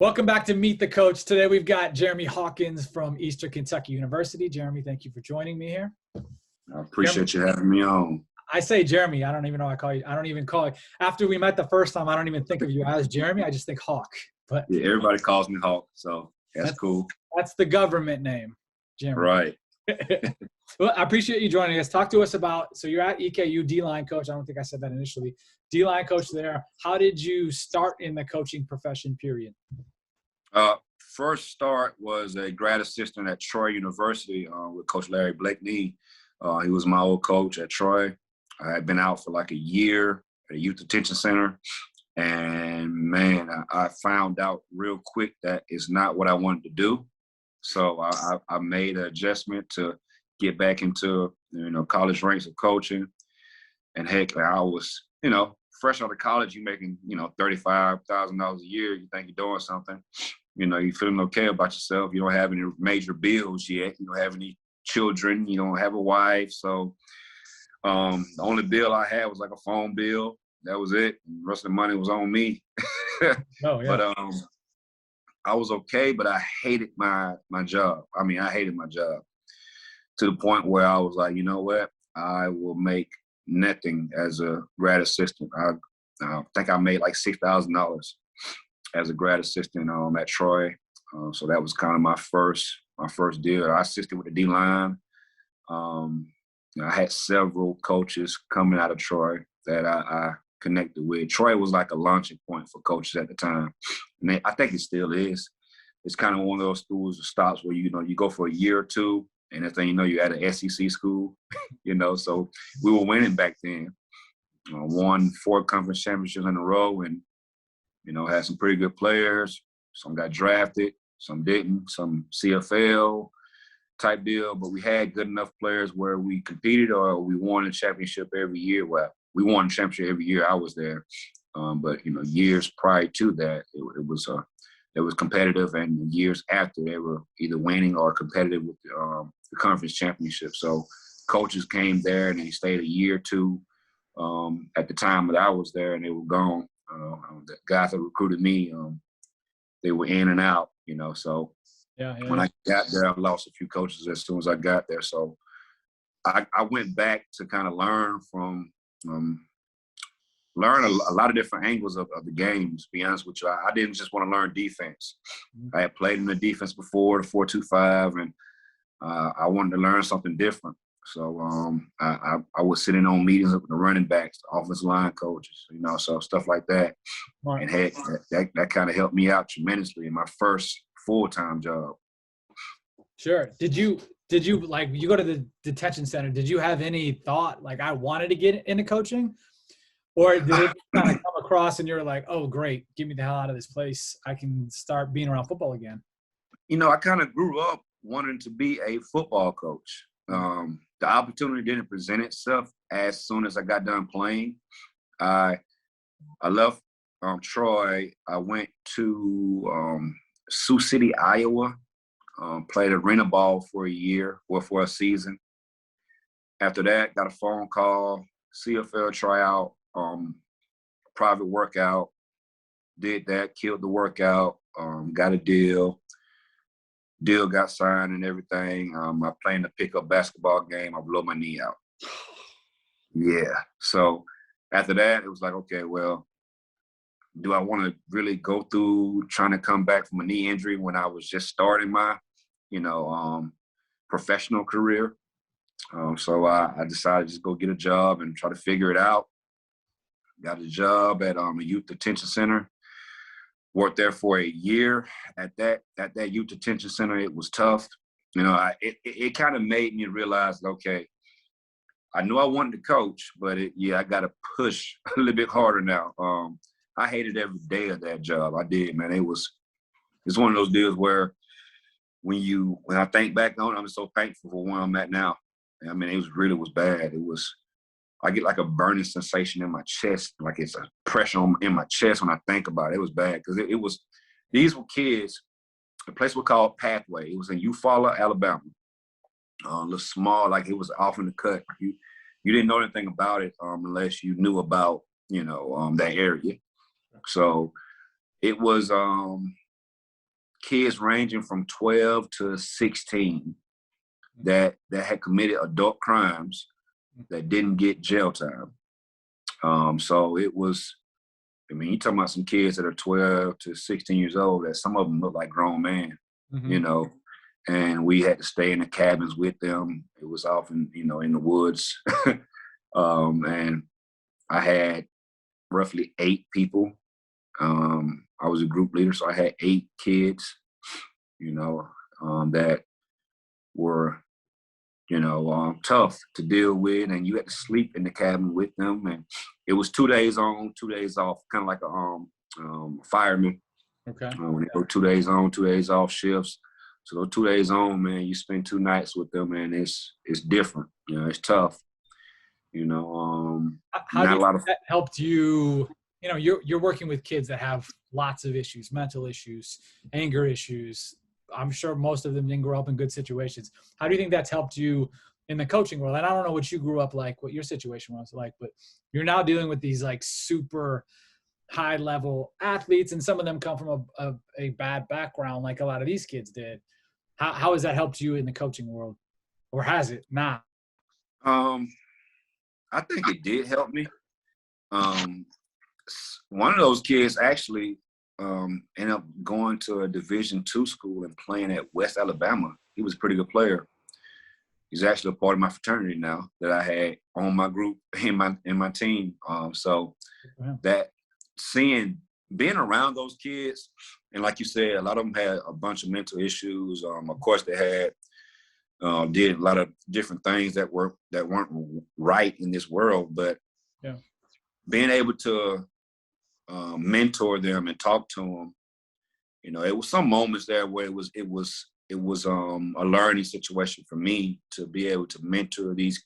Welcome back to Meet the Coach. Today we've got Jeremy Hawkins from Eastern Kentucky University. Jeremy, thank you for joining me here. I appreciate you having me on. I say Jeremy. I don't even know I call you. I don't even call it. After we met the first time, I don't even think of you as Jeremy. I just think Hawk. But yeah, everybody calls me Hawk, so that's cool. That's the government name, Jeremy. Right. Well, I appreciate you joining us. Talk to us about, so you're at EKU, D-line coach. I don't think I said that initially. D-line coach there. How did you start in the coaching profession, period? First start was a grad assistant at Troy University with Coach Larry Blakeney. He was my old coach at Troy. I had been out for like a year at a youth detention center. And, man, I found out real quick that it's not what I wanted to do. So I made an adjustment to get back into, college ranks of coaching. And, heck, I was, fresh out of college, you're making, $35,000 a year. You think you're doing something. You're feeling okay about yourself. You don't have any major bills yet. You don't have any children. You don't have a wife. So the only bill I had was like a phone bill. That was it. And the rest of the money was on me. Oh, yeah. But I was okay, but I hated my job. I hated my job to the point where I was like, you know what? I will make nothing as a grad assistant. I think I made like $6,000 as a grad assistant at Troy. So that was kind of my first deal. I assisted with the D-line. I had several coaches coming out of Troy that I connected with. Troy was like a launching point for coaches at the time. And I think it still is. It's kind of one of those schools or stops where, you go for a year or two, and next thing you know, you're at an SEC school, So we were winning back then. Won 4 conference championships in a row and, had some pretty good players. Some got drafted, some didn't, some CFL type deal. But we had good enough players where we competed or we won a championship every year. Well, we won a championship every year I was there. But, years prior to that, it was competitive. And years after, they were either winning or competitive with the conference championship. So coaches came there and they stayed a year or two at the time that I was there, and they were gone. The guys that recruited me, they were in and out, So Yeah. When I got there, I lost a few coaches as soon as I got there. So I went back to kind of learn from learn a lot of different angles of the game, to be honest with you. I didn't just want to learn defense. I had played in the defense before, the 4-2-5, and I wanted to learn something different. So I was sitting on meetings with the running backs, the offensive line coaches, so stuff like that. Right. And heck, that kind of helped me out tremendously in my first full-time job. Sure. Did you like, you go to the detention center, did you have any thought like I wanted to get into coaching? Or did it kind of come across and you're like, oh, great, get me the hell out of this place. I can start being around football again. I kind of grew up wanting to be a football coach. The opportunity didn't present itself as soon as I got done playing. I left Troy. I went to Sioux City, Iowa, played arena ball for a year or for a season. After that, got a phone call, CFL tryout, private workout, did that, killed the workout, got a deal got signed and everything. I played in a pickup basketball game. I blew my knee out. Yeah. So after that, it was like, okay, well, do I want to really go through trying to come back from a knee injury when I was just starting my, professional career? So I decided to just go get a job and try to figure it out. Got a job at a youth detention center. Worked there for a year at that youth detention center. It was tough. It kind of made me realize, okay, I knew I wanted to coach, but I got to push a little bit harder now. I hated every day of that job. I did, man. It's one of those deals where when I think back on it, I'm so thankful for where I'm at now. It was bad. I get like a burning sensation in my chest, like it's a pressure in my chest when I think about it. It was bad because these were kids. The place was called Pathway. It was in Eufaula, Alabama. A little small, like it was off in the cut. You didn't know anything about it unless you knew about that area. So it was kids ranging from 12 to 16 that had committed adult crimes that didn't get jail time. So it was, I mean, you're talking about some kids that are 12 to 16 years old, that some of them look like grown men, you know, and we had to stay in the cabins with them. It was often, you know, in the woods. And I had roughly 8 people. I was a group leader, so I had 8 kids, you know, that were, you know, tough to deal with, and you had to sleep in the cabin with them. And it was 2 days on, 2 days off, kind of like a fireman. Okay. When they go 2 days on, 2 days off shifts. So those 2 days on, man, you spend 2 nights with them, and it's different. You know, it's tough. You know, How do you think that helped you? You know, you're working with kids that have lots of issues, mental issues, anger issues. I'm sure most of them didn't grow up in good situations. How do you think that's helped you in the coaching world? And I don't know what you grew up like, what your situation was like, but you're now dealing with these like super high level athletes, and some of them come from a bad background like a lot of these kids did. How has that helped you in the coaching world, or has it not? I think it did help me. One of those kids actually ended up going to a Division II school and playing at West Alabama. He was a pretty good player. He's actually a part of my fraternity now that I had on my group in my team. So that being around those kids, and like you said, a lot of them had a bunch of mental issues. Of course, they had did a lot of different things that weren't right in this world. But being able to mentor them and talk to them, you know, it was some moments there where it was a learning situation for me to be able to mentor these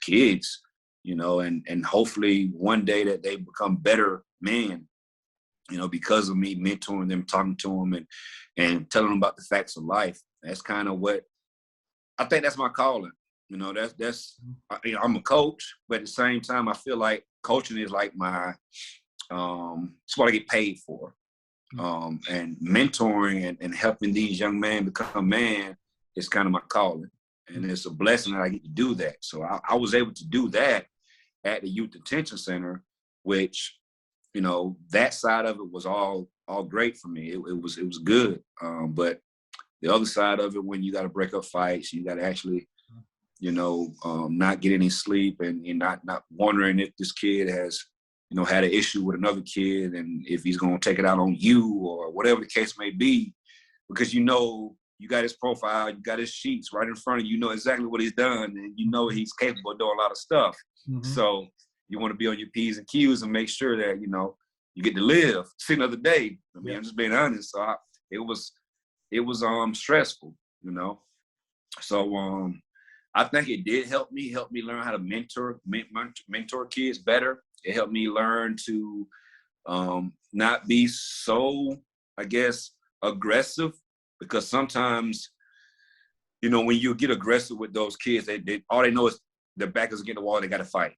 kids, you know, and hopefully one day that they become better men, you know, because of me mentoring them, talking to them, and telling them about the facts of life. That's kind of what I think. That's my calling. You know, you know, I'm a coach, but at the same time, I feel like coaching is like my it's what I get paid for. And mentoring and helping these young men become man is kind of my calling. And it's a blessing that I get to do that. So I was able to do that at the Youth Detention Center, which, you know, that side of it was all great for me. It was good. But the other side of it, when you got to break up fights, you got to actually, you know, not get any sleep, and you're not wondering if this kid has, you know, had an issue with another kid, and if he's going to take it out on you or whatever the case may be, because, you know, you got his profile, you got his sheets right in front of you, you know exactly what he's done, and you know he's capable of doing a lot of stuff. So you want to be on your P's and Q's and make sure that, you know, you get to live, see another day. I mean, I'm just being honest. So it was stressful, you know. So I think it did help me learn how to mentor kids better. It helped me learn to not be so, I guess, aggressive, because sometimes, you know, when you get aggressive with those kids, they all they know is their back is against the wall, they got to fight.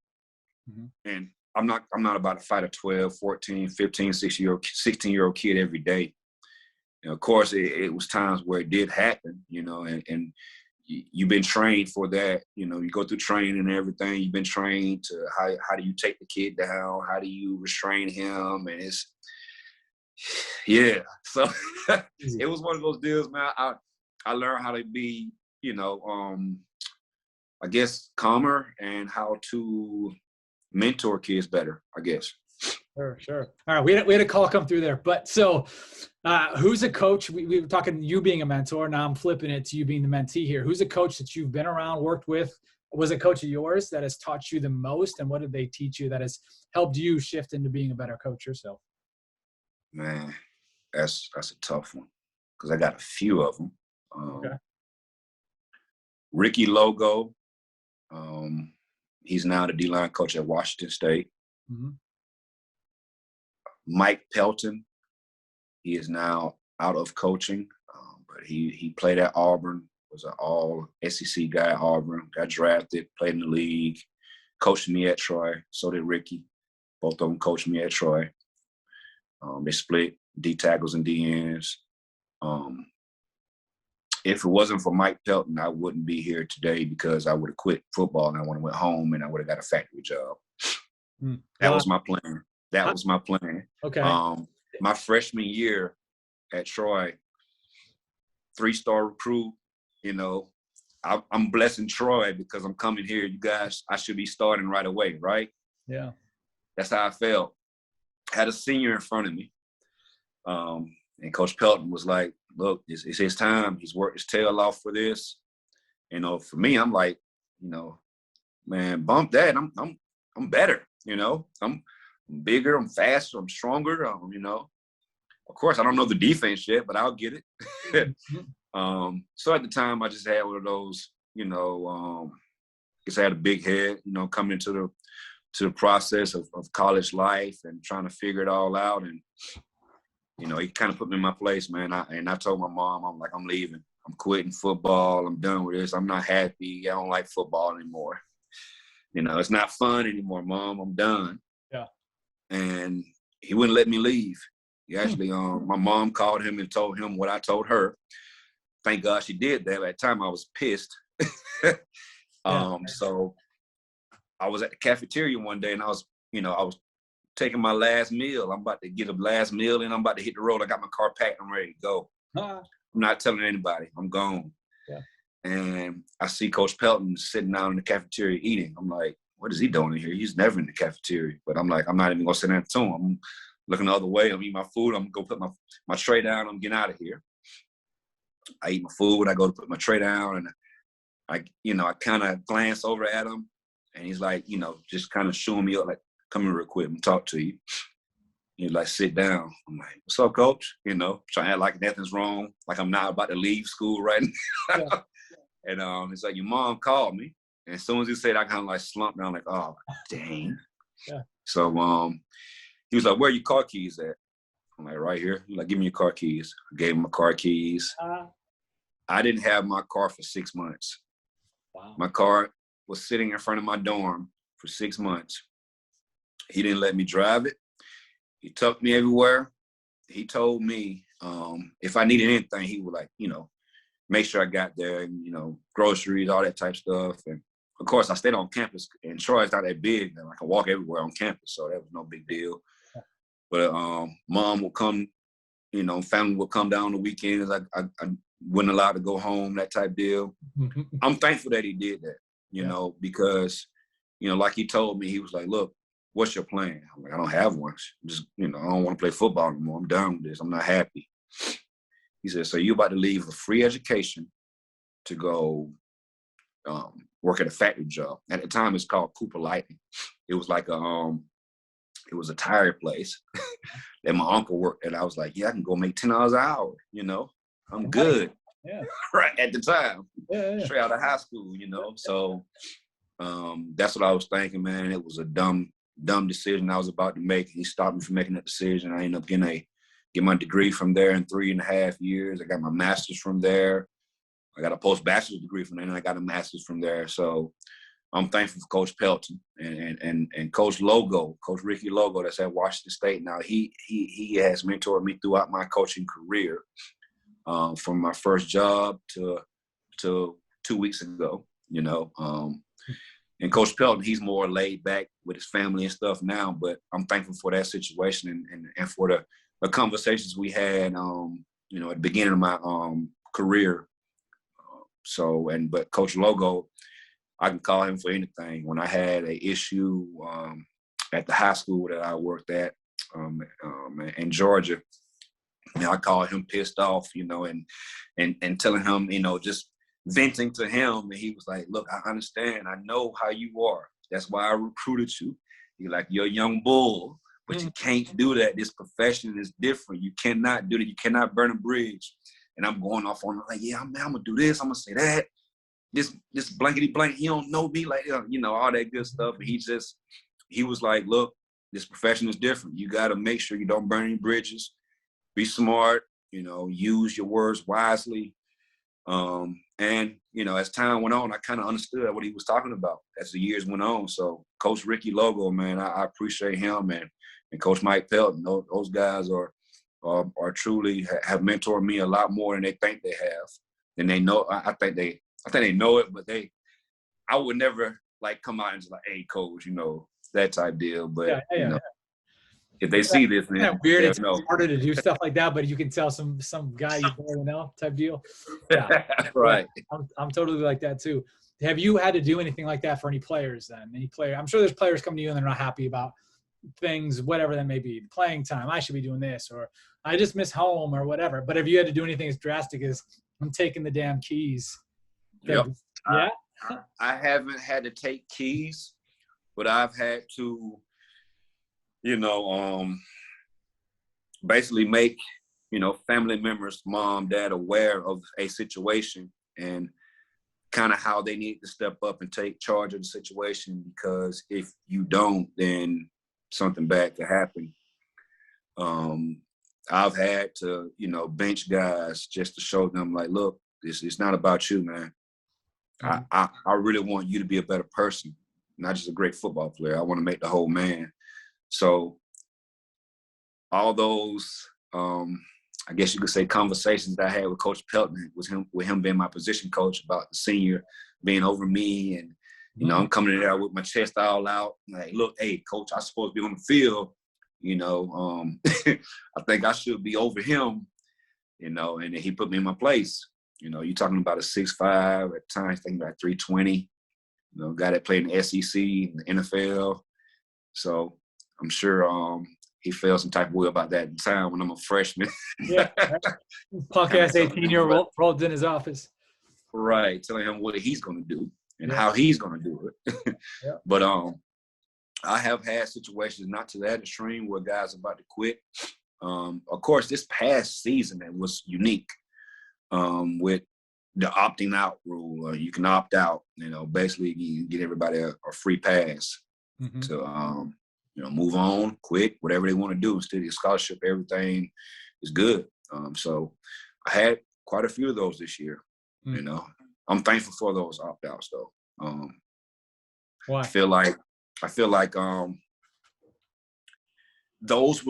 And I'm not about to fight a 12, 14, 15, 16-year-old kid every day. And of course, it was times where it did happen, you know, and you've been trained for that. You know, you go through training and everything. You've been trained to how do you take the kid down? How do you restrain him? And it's, yeah. So it was one of those deals, man. I learned how to be, you know, I guess calmer, and how to mentor kids better, I guess. Sure. All right, we had a call come through there. But so who's a coach? We were talking you being a mentor. Now I'm flipping it to you being the mentee here. Who's a coach that you've been around, worked with? Was a coach of yours that has taught you the most? And what did they teach you that has helped you shift into being a better coach yourself? Man, that's a tough one, because I got a few of them. Okay. Ricky Logo. He's now the D-line coach at Washington State. Mike Pelton, he is now out of coaching, but he played at Auburn, was an all-SEC guy at Auburn, got drafted, played in the league, coached me at Troy. So did Ricky. Both of them coached me at Troy. They split D tackles and D ends. If it wasn't for Mike Pelton, I wouldn't be here today because I would have quit football and I would have went home and I would have got a factory job. That was my plan. That was my plan. Okay. My freshman year at Troy, 3-star recruit, you know, I'm blessing Troy because I'm coming here. You guys, I should be starting right away, right? Yeah. That's how I felt. Had a senior in front of me. And Coach Pelton was like, look, it's his time. He's worked his tail off for this. You know, for me, I'm like, you know, man, bump that. I'm better, you know. I'm bigger, I'm faster, I'm stronger, you know. Of course, I don't know the defense yet, but I'll get it. So at the time, I just had one of those, you know, I had a big head, you know, coming into the process of college life and trying to figure it all out. And, you know, he kind of put me in my place, man. I told my mom, I'm like, I'm leaving. I'm quitting football. I'm done with this. I'm not happy. I don't like football anymore. You know, it's not fun anymore, Mom. I'm done. Yeah. And he wouldn't let me leave. He actually, my mom called him and told him what I told her. Thank God she did that. At the time, I was pissed. So I was at the cafeteria one day, and I was taking my last meal. I'm about to get a last meal, and I'm about to hit the road. I got my car packed and ready to go. I'm not telling anybody. I'm gone. Yeah. And I see Coach Pelton sitting down in the cafeteria eating. I'm like, what is he doing in here? He's never in the cafeteria. But I'm like, I'm not even going to sit down to him. I'm looking the other way. I'm eating my food. I'm going to go put my tray down. I'm getting out of here. I eat my food. I go to put my tray down, and I kind of glance over at him, and he's like, you know, just kind of showing me up, like, come here real quick and talk to you. He's like, sit down. I'm like, what's up, Coach? You know, trying to act like nothing's wrong, like I'm not about to leave school right now. Yeah. And it's like, your mom called me. And as soon as he said, I kind of like slumped down, like, oh, dang. Yeah. So he was like, where are your car keys at? I'm like, right here. He's like, give me your car keys. I gave him my car keys. I didn't have my car for 6 months. Wow. My car was sitting in front of my dorm for 6 months. He didn't let me drive it. He took me everywhere. He told me if I needed anything, he would, like, you know, make sure I got there, and, you know, groceries, all that type of stuff. And of course, I stayed on campus, and Troy's not that big, and I can walk everywhere on campus, so that was no big deal. But Mom would come, you know, family would come down on the weekends. I wasn't allowed to go home, that type deal. I'm thankful that he did that, you know, because, you know, like he told me, he was like, look, what's your plan? I'm like, I don't have one. Just, you know, I don't want to play football anymore. I'm done with this. I'm not happy. He said, so you about to leave a free education to go work at a factory job. At the time, it's called Cooper Lighting. It was like it was a tire place that my uncle worked at. I was like, yeah, I can go make $10 an hour. You know, I'm good. Yeah. Right at the time. Yeah. Straight out of high school, you know. So that's what I was thinking, man. It was a dumb decision I was about to make. He stopped me from making that decision. I ended up getting my degree from there in 3.5 years. I got my master's from there. I got a post-bachelor's degree from there, and I got a master's from there. So I'm thankful for Coach Pelton and Coach Logo, Coach Ricky Logo, that's at Washington State now. He has mentored me throughout my coaching career, from my first job to 2 weeks ago, you know. And Coach Pelton, he's more laid back with his family and stuff now, but I'm thankful for that situation and for the conversations we had, you know, at the beginning of my career. But Coach Logo, I can call him for anything. When I had an issue at the high school that I worked at in Georgia, you know, I called him pissed off, you know, and telling him, you know, just venting to him. And he was like, look, I understand. I know how you are. That's why I recruited you. You're like, you're a young bull, but you can't do that. This profession is different. You cannot do that. You cannot burn a bridge. And I'm going off on like, yeah, I'm going to do this. I'm going to say that. This blankety blank, he don't know me, like, you know, all that good stuff. And he was like, look, this profession is different. You got to make sure you don't burn any bridges. Be smart, you know, use your words wisely. And, you know, as time went on, I kind of understood what he was talking about as the years went on. So Coach Ricky Logo, man, I appreciate him, and Coach Mike Pelton. Those guys are or truly have mentored me a lot more than they think they have. And they know, I think they know it, but I would never like come out and just like, hey, coach, you know, that type deal. But you know, if they see this, Kind of then weird. they'll It's know. harder to do stuff like that, but you can tell some guy you barely know type deal. Yeah, Right. Yeah, I'm totally like that too. Have you had to do anything like that for any players then? Any player? I'm sure there's players come to you and they're not happy about things, whatever that may be. Playing time, I should be doing this, or I just miss home, or whatever. But have you had to do anything as drastic as I'm taking the damn keys? Yep. Yeah. I haven't had to take keys, but I've had to, you know, basically make, you know, family members, mom, dad, aware of a situation and kind of how they need to step up and take charge of the situation, because if you don't, then something bad could happen. I've had to, you know, bench guys just to show them like, look, it's not about you, man. Mhm. I really want you to be a better person, not just a great football player. I want to make the whole man. So all those, I guess you could say, conversations that I had with Coach Pelton with him being my position coach about the senior being over me, and you know, I'm coming in there with my chest all out, like, look, hey, coach, I'm supposed to be on the field. You know, I think I should be over him. You know, and then he put me in my place. You know, you're talking about a 6'5", at times, thinking about 320. You know, guy that played in the SEC, in the NFL. So I'm sure he felt some type of way about that at the time when I'm a freshman. Yeah. Punk ass 18-year-old rolled in his office. Right, telling him what he's going to do and how he's going to do it. But I have had situations, not to that extreme, where guys are about to quit. Of course, this past season it was unique with the opting out rule. You can opt out. You know, basically you get everybody a free pass to you know, move on, quit, whatever they want to do. Instead of your scholarship, everything is good. So I had quite a few of those this year. You know, I'm thankful for those opt outs though. Why? I feel like those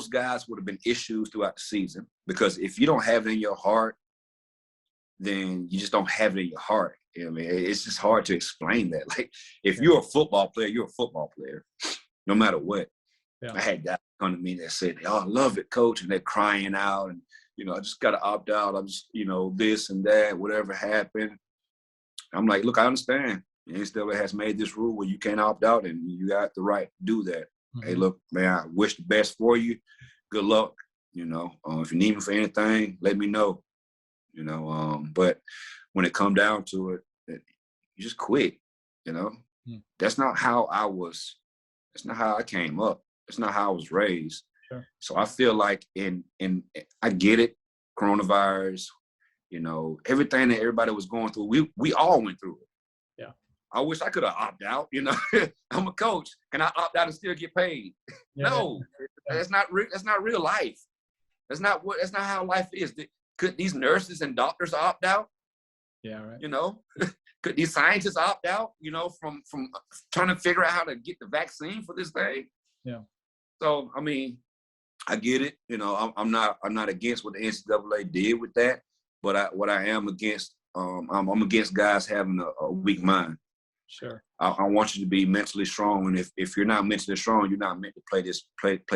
guys would have been issues throughout the season, because if you don't have it in your heart, then you just don't have it in your heart. You know what I mean? It's just hard to explain that. Like, if you're a football player, you're a football player, no matter what. I had guys come to me that said, "Oh, I love it, coach," and they're crying out, and you know, I just got to opt out. I'm just, you know, this and that, whatever happened. I'm like, look, I understand. The NCAA has made this rule where you can't opt out, and you got the right to do that. Hey, look, man, I wish the best for you. Good luck. You know, if you need me for anything, let me know. You know, but when it come down to it, you just quit. You know, that's not how I was. That's not how I came up. That's not how I was raised. Sure. So I feel like I get it, coronavirus, you know, everything that everybody was going through, we all went through it. Yeah. I wish I could have opted out, you know. I'm a coach. Can I opt out and still get paid? No, that's not real life. That's not how life is. Could these nurses and doctors opt out? Yeah, right. You know, could these scientists opt out, you know, from trying to figure out how to get the vaccine for this thing? Yeah. So, I mean, I get it. You know, I'm not against what the NCAA did with that, but what I am against, I'm against guys having a weak mind. Sure. I want you to be mentally strong, and if you're not mentally strong, you're not meant to play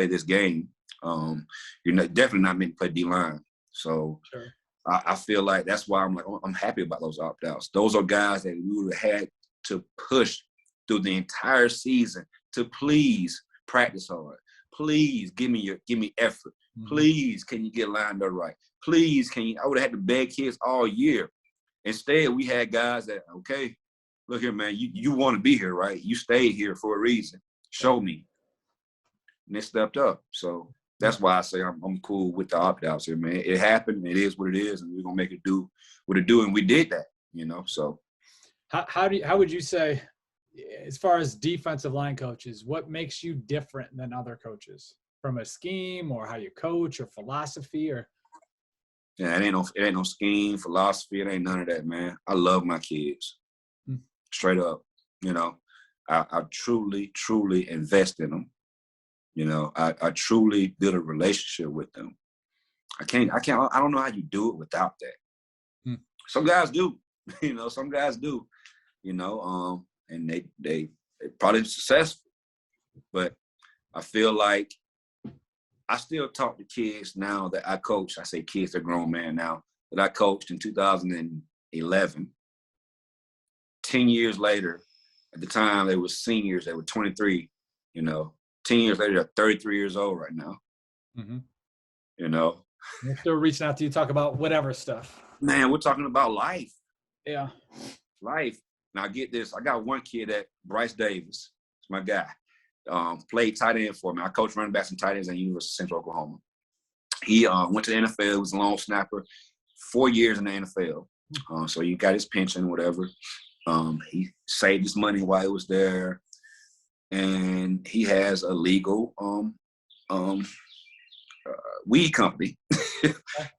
this game. You're definitely not meant to play D-line. So sure. I feel like that's why I'm happy about those opt-outs. Those are guys that we would have had to push through the entire season to please practice hard. Please give me effort. Please, can you get lined up right? Please, I would have had to beg kids all year. Instead, we had guys that, okay, look here, man, you want to be here, right? You stayed here for a reason. Show me. And they stepped up. So that's why I say I'm cool with the opt-outs here, man. It happened. It is what it is, and we're gonna make it do what it do, and we did that, you know. So how would you say, as far as defensive line coaches, what makes you different than other coaches from a scheme or how you coach or philosophy? Or yeah, it ain't no scheme, philosophy. It ain't none of that, man. I love my kids, straight up. You know, I truly invest in them. You know, I truly build a relationship with them. I don't know how you do it without that. Some guys do, some guys do, and they probably successful. But I feel like I still talk to kids now that I coach. I say kids, they're grown men now, that I coached in 2011. 10 years later, at the time they were seniors, they were 23, 10 years later, they're 33 years old right now. They're still reaching out to you, talk about whatever stuff. Man, we're talking about life. Yeah. Life. Now get this. I got one kid at Bryce Davis. It's my guy. Played tight end for me. I coached running backs and tight ends at University of Central Oklahoma. He went to the NFL. He was a long snapper. 4 years in the NFL. So he got his pension, whatever. He saved his money while he was there. And he has a legal weed company.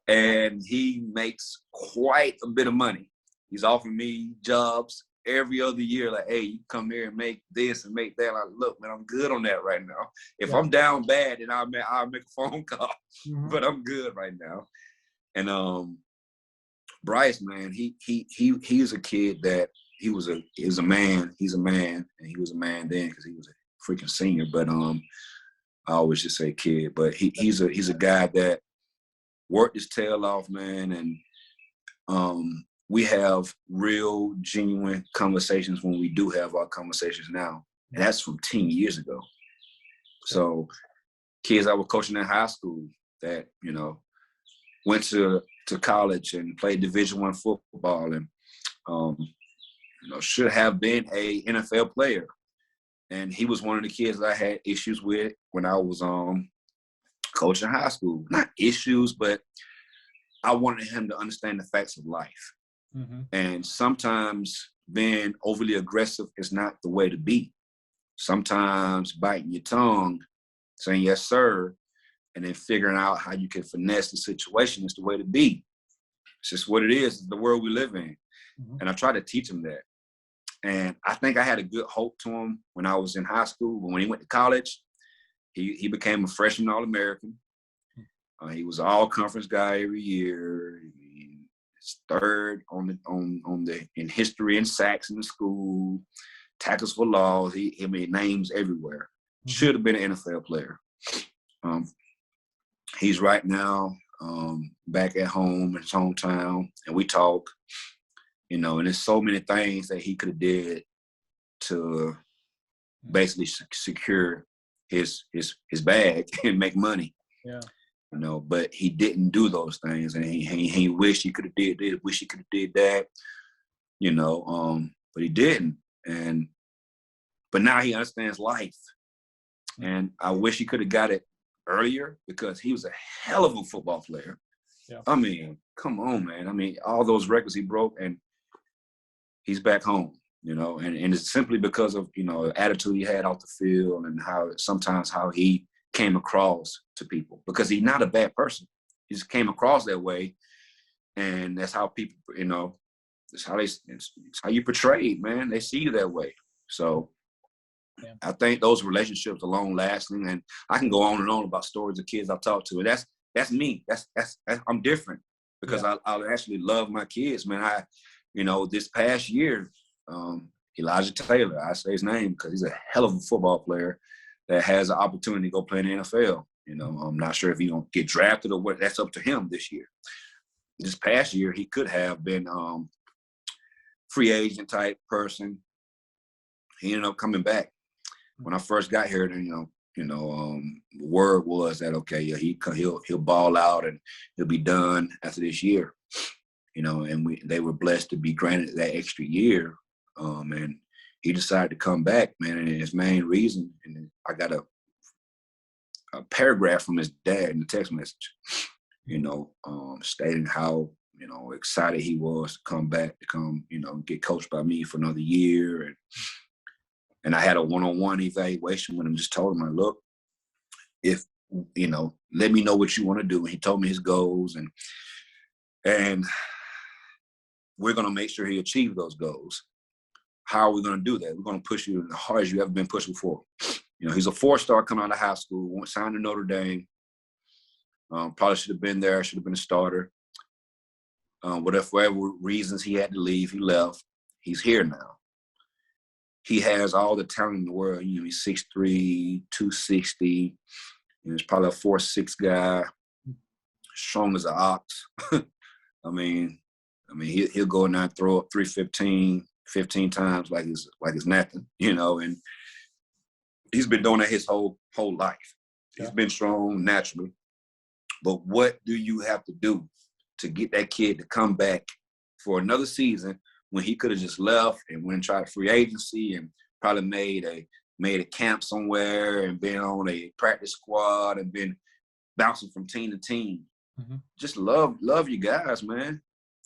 And he makes quite a bit of money. He's offering me jobs every other year, like, hey, you come here and make this and make that. Like, look, man, I'm good on that right now. If I'm down bad, then I'll make a phone call. But I'm good right now. And Bryce, man, he's a kid that he was a man. He's a man, and he was a man then because he was a freaking senior. But I always just say kid, but he's a guy that worked his tail off, man, and we have real, genuine conversations when we do have our conversations now. And that's from 10 years ago. So kids I was coaching in high school that, went to college and played Division I football and, should have been a NFL player. And he was one of the kids that I had issues with when I was coaching high school. Not issues, but I wanted him to understand the facts of life. And sometimes being overly aggressive is not the way to be. Sometimes biting your tongue, saying yes, sir, and then figuring out how you can finesse the situation is the way to be. It's just what it is, the world we live in. And I try to teach him that. And I think I had a good hope to him when I was in high school. But when he went to college, he became a freshman All-American. He was an all-conference guy every year. He's third in history and sacks in the school, tackles for loss. He made names everywhere. Should have been an NFL player. He's right now back at home in his hometown, and we talk. And there's so many things that he could have did to basically secure his bag and make money. Yeah. But he didn't do those things, and he wished he could have did this, wish he could have did that, but he didn't. But now he understands life, and I wish he could have got it earlier because he was a hell of a football player. Yeah. I mean, come on, man. I mean, all those records he broke, and he's back home, and it's simply because of, the attitude he had off the field and how he came across to people, because he's not a bad person. He just came across that way. And that's how people, it's how you portray, man. They see you that way. So I think those relationships are long lasting, and I can go on and on about stories of kids I've talked to. And that's me. That's I'm different because I actually love my kids, man. This past year, Elijah Taylor, I say his name because he's a hell of a football player that has an opportunity to go play in the NFL. I'm not sure if he's going to get drafted or what. That's up to him this year. This past year, he could have been free agent type person. He ended up coming back. When I first got here, the word was that, okay, yeah, he'll ball out and he'll be done after this year. And they were blessed to be granted that extra year. And he decided to come back, man. And his main reason, and I got a paragraph from his dad in the text message, stating how, excited he was to come back, to come, get coached by me for another year. And I had a one-on-one evaluation with him, just told him, look, if, let me know what you want to do. And he told me his goals, and we're going to make sure he achieves those goals. How are we going to do that? We're going to push you as hard as you ever been pushed before. He's a 4-star coming out of high school, signed to Notre Dame. Probably should have been there. Should have been a starter. Whatever, for whatever reasons he had to leave, he left. He's here now. He has all the talent in the world. You know, he's 6'3", 260. He's probably a 4'6" guy, strong as an ox. I mean, he'll go in there and throw up 315, 15 times like it's nothing, you know. And he's been doing that his whole life. He's been strong naturally. But what do you have to do to get that kid to come back for another season when he could have just left and went and tried free agency and probably made a camp somewhere and been on a practice squad and been bouncing from team to team? Mm-hmm. Just love you guys, man.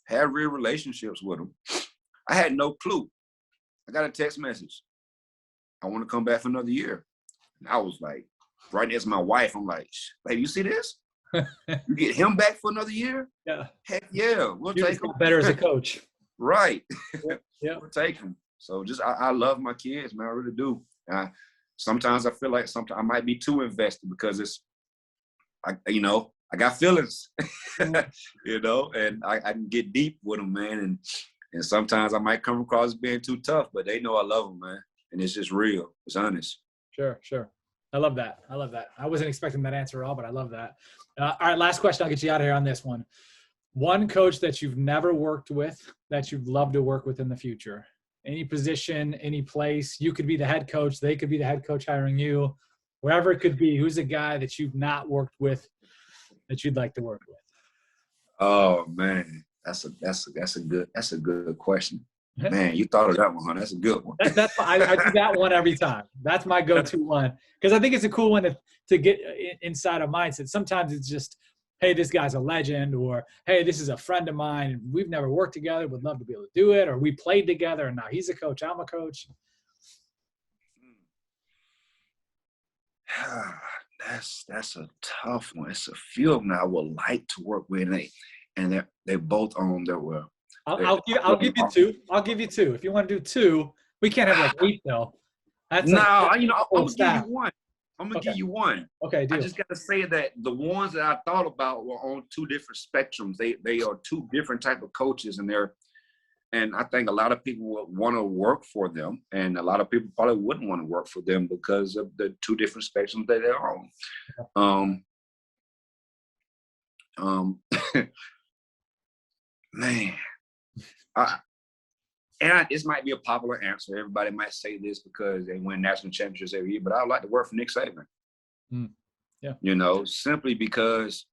Have real relationships with them. I had no clue. I got a text message. I want to come back for another year. And I was like, right next to my wife, I'm like, baby, you see this? You get him back for another year? Yeah. Heck yeah. We'll take him. Better as a coach. Right. Yeah. We'll take him. So just, I love my kids, man. I really do. Sometimes I feel like I might be too invested because I got feelings, you know, and I can get deep with them, man. And sometimes I might come across as being too tough, but they know I love them, man. And it's just real. It's honest. Sure. I love that. I wasn't expecting that answer at all, but I love that. All right, last question. I'll get you out of here on this one. One coach that you've never worked with that you'd love to work with in the future. Any position, any place. You could be the head coach. They could be the head coach hiring you. Wherever it could be. Who's a guy that you've not worked with that you'd like to work with? Oh man, that's a good question. Man, you thought of that one, huh? That's a good one. I do that one every time. That's my go-to one because I think it's a cool one to get inside a mindset. Sometimes it's just, hey, this guy's a legend, or hey, this is a friend of mine and we've never worked together, would love to be able to do it, or we played together and now he's a coach, I'm a coach. That's a tough one. It's a few of them I would like to work with, and they both own their well. I'll give you two. I'll give you two. If you want to do two, we can't have like 8 though. I'm gonna give you one. I'm gonna give you one. Okay, deal. I just gotta say that the ones that I thought about were on two different spectrums. They are two different type of coaches, and I think a lot of people would want to work for them, and a lot of people probably wouldn't want to work for them because of the two different spectrums that they're on. Man. This might be a popular answer. Everybody might say this because they win national championships every year, but I would like to work for Nick Saban. Yeah. You know, simply because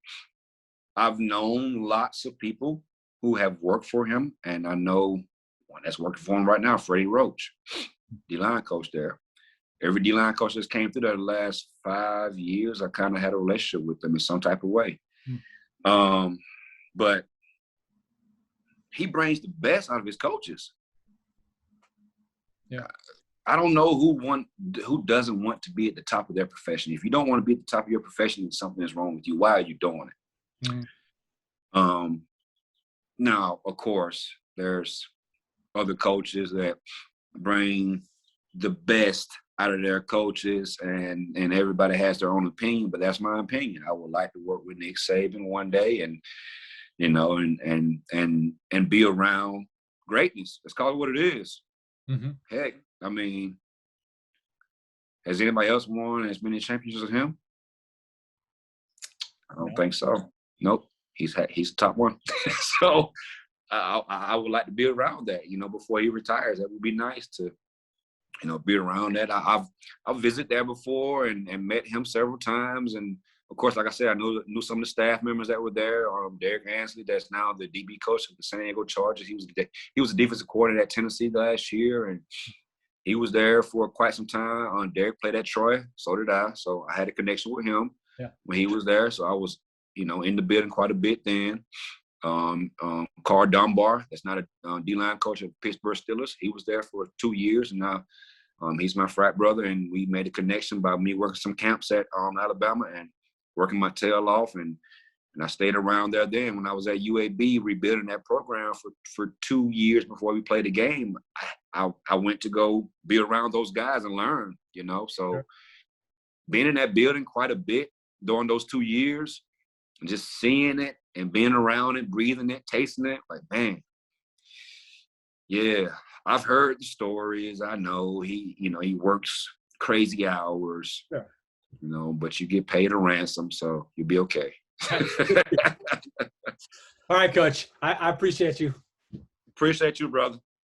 I've known lots of people who have worked for him, and I know one that's working for him right now, Freddie Roach, D-line coach there. Every D-line coach that's came through there the last 5 years, I kind of had a relationship with them in some type of way. But he brings the best out of his coaches. Yeah. I don't know who doesn't want to be at the top of their profession. If you don't want to be at the top of your profession, then something is wrong with you. Why are you doing it? Now, of course, there's other coaches that bring the best out of their coaches, and everybody has their own opinion, but that's my opinion. I would like to work with Nick Saban one day and you know, and be around greatness. Let's call it what it is. Mm-hmm. Heck, I mean, has anybody else won as many championships as him? I don't think so. Nope. He's the top one. So I would like to be around that, you know, before he retires. That would be nice to, you know, be around that. I've visited there before and met him several times. And of course, like I said, I knew some of the staff members that were there. Derek Ansley, that's now the DB coach of the San Diego Chargers. He was a defensive coordinator at Tennessee last year, and he was there for quite some time. Derek played at Troy, so did I. So I had a connection with him when he was there. So I was, you know, in the building quite a bit then. Carl Dunbar, that's not a D-line coach at Pittsburgh Steelers. He was there for 2 years, and now he's my frat brother, and we made a connection by me working some camps at Alabama and working my tail off, and I stayed around there then. When I was at UAB rebuilding that program for 2 years before we played the game, I went to go be around those guys and learn, you know. So being in that building quite a bit during those 2 years, just seeing it and being around it, breathing it, tasting it, like, man, yeah, I've heard the stories. I know he works crazy hours, Sure. but you get paid a ransom, so you'll be okay. All right, Coach. I appreciate you. Appreciate you, brother.